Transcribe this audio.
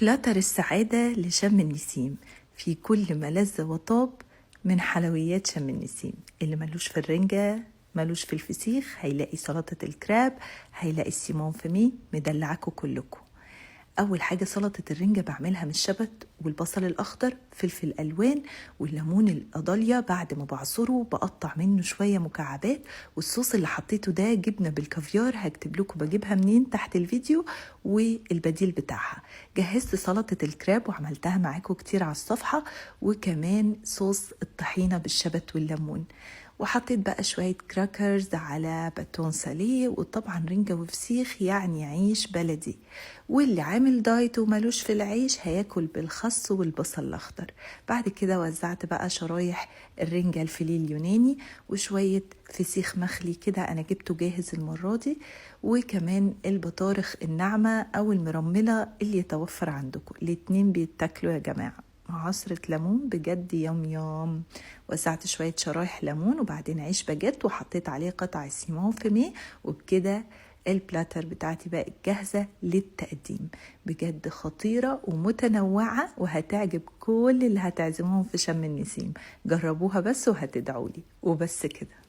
بلاتر السعادة لشم النسيم في كل ملذ وطاب من حلويات شم النسيم. اللي ملوش في الرنجة ملوش في الفسيخ، هيلاقي سلطة الكراب، هيلاقي السيمون فمي مدلعكوا كلكم. أول حاجة سلطة الرنجة بعملها من الشبت والبصل الأخضر، فلفل ألوان والليمون القضاليا. بعد ما بعصره بقطع منه شوية مكعبات، والصوص اللي حطيته ده جبنة بالكافيار، هكتب لكم بجيبها منين تحت الفيديو والبديل بتاعها. جهزت سلطة الكراب وعملتها معاكم كتير على الصفحة، وكمان صوص الطحينة بالشبت والليمون. وحطيت بقى شوية كراكرز على باتون ساليه، وطبعا رنجة وفسيخ يعني عيش بلدي. واللي عامل دايت ومالوش في العيش هياكل بالخس والبصل الأخضر. بعد كده وزعت بقى شرايح الرنجة الفيليه اليوناني وشوية فسيخ مخلي كده أنا جبته جاهز المرة دي، وكمان البطارخ الناعمة أو المرملة اللي يتوفر عندكم. الاتنين بيتاكلوا يا جماعة مع عصرة ليمون، بجد يوم يوم. وزعت شوية شرايح ليمون وبعدين عيش باجيت وحطيت عليه قطع سيمون فيمي، وبكده البلاتر بتاعتي بقت جاهزة للتقديم. بجد خطيرة ومتنوعة وهتعجب كل اللي هتعزمهم في شم النسيم. جربوها بس وهتدعولي، وبس كده.